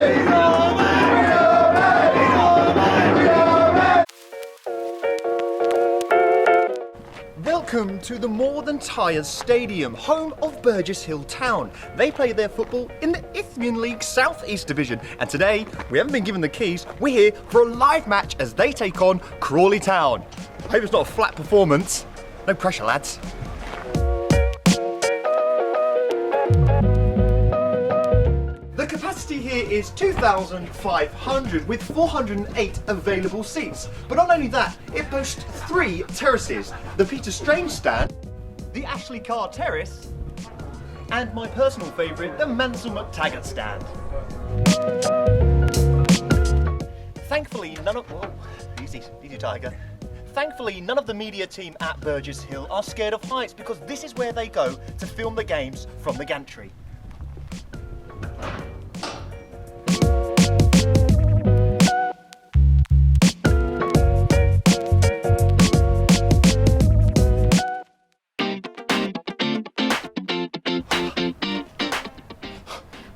Welcome to the More Than Tyres Stadium, home of Burgess Hill Town. They play their football in the Isthmian South East division, and today we haven't been given the keys. We're here for a live match as they take on Crawley Town. I hope it's not a flat performance. No pressure, lads. The capacity here is 2,500 with 408 available seats. But not only that, it boasts 3 terraces: the Peter Strange stand, the Ashley Carr terrace, and my personal favourite, the Mansell McTaggart stand. Thankfully, easy Tiger. Thankfully, none of the media team at Burgess Hill are scared of heights, because this is where they go to film the games from the gantry.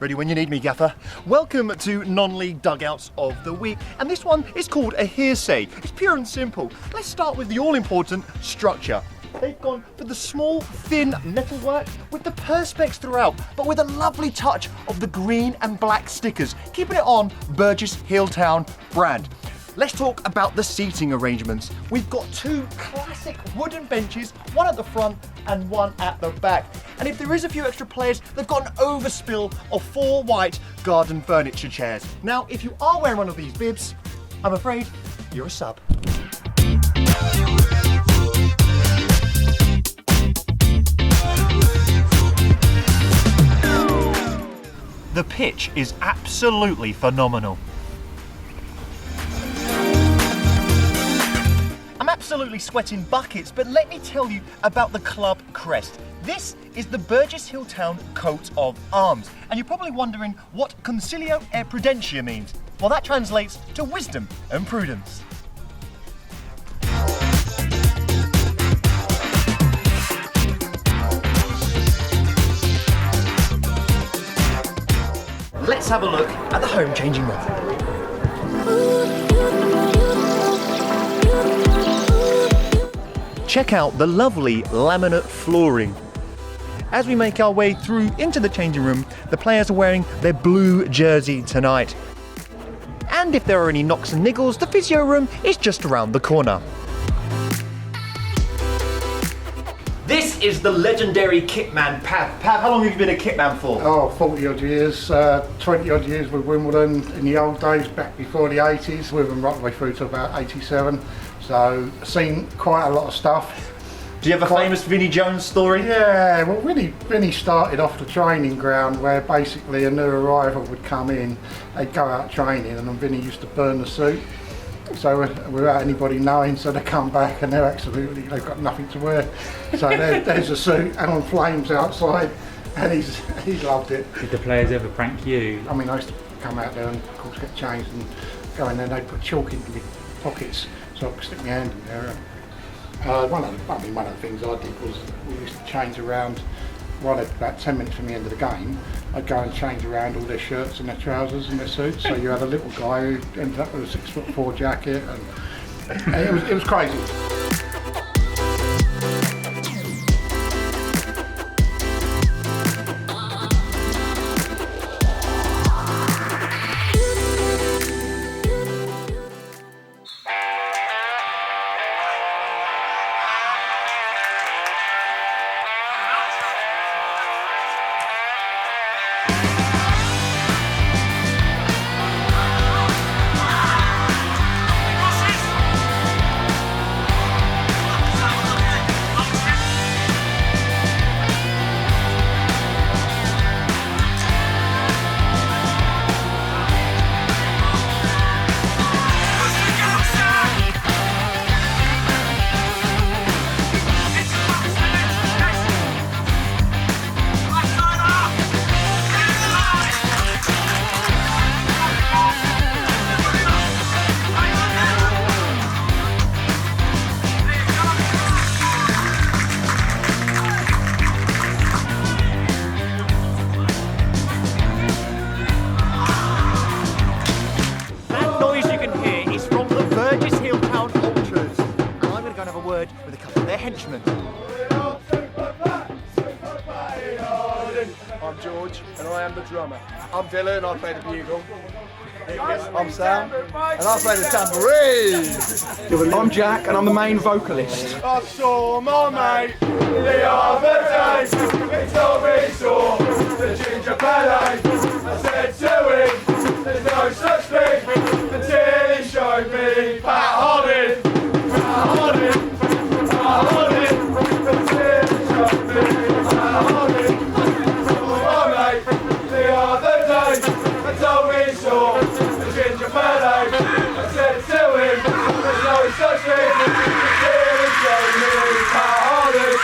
Ready when you need me, Gaffer. Welcome to non-league dugouts of the week, and this one is called a hearsay. It's pure and simple. Let's start with the all-important structure. They've gone for the small, thin metalwork with the perspex throughout, but with a lovely touch of the green and black stickers, keeping it on Burgess Hill Town brand. Let's talk about the seating arrangements. We've got 2 classic wooden benches, one at the front and one at the back. And if there is a few extra players, they've got an overspill of 4 white garden furniture chairs. Now, if you are wearing one of these bibs, I'm afraid you're a sub. The pitch is absolutely phenomenal. I'm absolutely sweating buckets, but let me tell you about the club crest. This is the Burgess Hill Town coat of arms, and you're probably wondering what Concilio e Prudentia means. Well, that translates to wisdom and prudence. Let's have a look at the home changing room. Check out the lovely laminate flooring. As we make our way through into the changing room, the players are wearing their blue jersey tonight. And if there are any knocks and niggles, the physio room is just around the corner. This is the legendary kitman, Pav. Pav, how long have you been a kitman for? Oh, 40 odd years, 20 odd years with Wimbledon in the old days, back before the 80s, with them right the way through to about 87. So, seen quite a lot of stuff. Do you have a famous Vinnie Jones story? Yeah, well, Vinnie started off the training ground where basically a new arrival would come in, they'd go out training, and then Vinnie used to burn the suit. So without anybody knowing, so they come back and they've got nothing to wear. So there's a suit and on flames outside, and he loved it. Did the players ever prank you? I mean, I used to come out there and of course get changed and go in there, and they'd put chalk into my pockets so I could stick my hand in there. One of the things I did was we used to change around, right at about 10 minutes from the end of the game, I'd go and change around all their shirts and their trousers and their suits. So you had a little guy who ended up with a 6'4" jacket, and it was crazy. the drummer. I'm Dylan, I play the bugle. I'm Sam, and I play the tambourine. I'm Jack, and I'm the main vocalist. I saw my mate the other day. He told me he saw the ginger ballet. I said to him, there's no such thing until he showed me Pat Hodding. Pat Hodding, Pat Hodding, until he showed me Pat Hodding. I saw my mate the other day. I told me he saw the ginger ballet. I said to him, there's no such thing until he showed me Pat Hodding.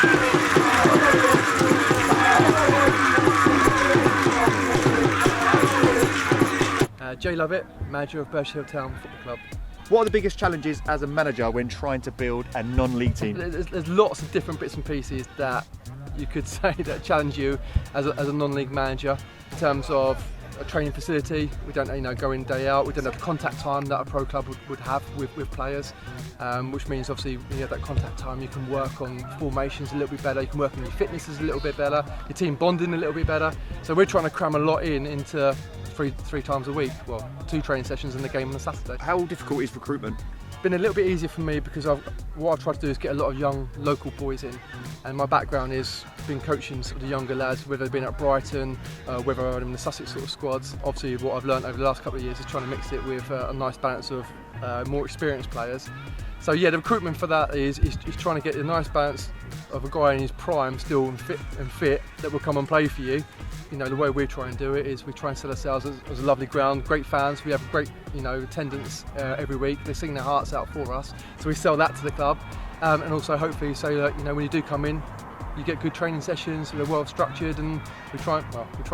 Jay Lovett, manager of Burgess Hill Town Football Club. What are the biggest challenges as a manager when trying to build a non-league team? There's lots of different bits and pieces that you could say that challenge you as a non-league manager in terms of a training facility. We don't go in day out. We don't have the contact time that a pro club would have with players, which means obviously when you have that contact time you can work on formations a little bit better, you can work on your fitnesses a little bit better, your team bonding a little bit better. So we're trying to cram a lot into three times a week, well, 2 training sessions and the game on a Saturday. How difficult is recruitment? Been a little bit easier for me because what I've tried to do is get a lot of young local boys in, and my background is been coaching sort of the younger lads, whether they've been at Brighton, whether I'm in the Sussex sort of squads. Obviously what I've learned over the last couple of years is trying to mix it with a nice balance of more experienced players. So yeah, the recruitment for that is trying to get a nice balance of a guy in his prime still and fit that will come and play for you. You know, the way we try and do it is we try and sell ourselves as a lovely ground, great fans. We have great, attendance every week. They sing their hearts out for us, so we sell that to the club, and also hopefully say that when you do come in, you get good training sessions. They're well structured, and we try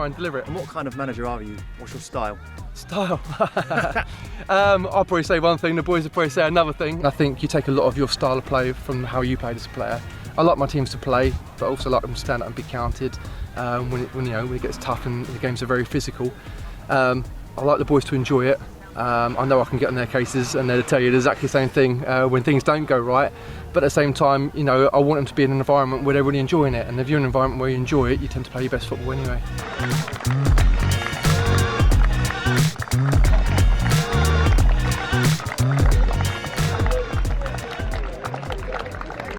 and deliver it. And what kind of manager are you? What's your style? Style. I'll probably say one thing. The boys will probably say another thing. I think you take a lot of your style of play from how you played as a player. I like my teams to play, but also like them to stand up and be counted when it gets tough and the games are very physical. I like the boys to enjoy it. I know I can get on their cases and they'll tell you exactly the same thing when things don't go right. But at the same time, I want them to be in an environment where they're really enjoying it. And if you're in an environment where you enjoy it, you tend to play your best football anyway.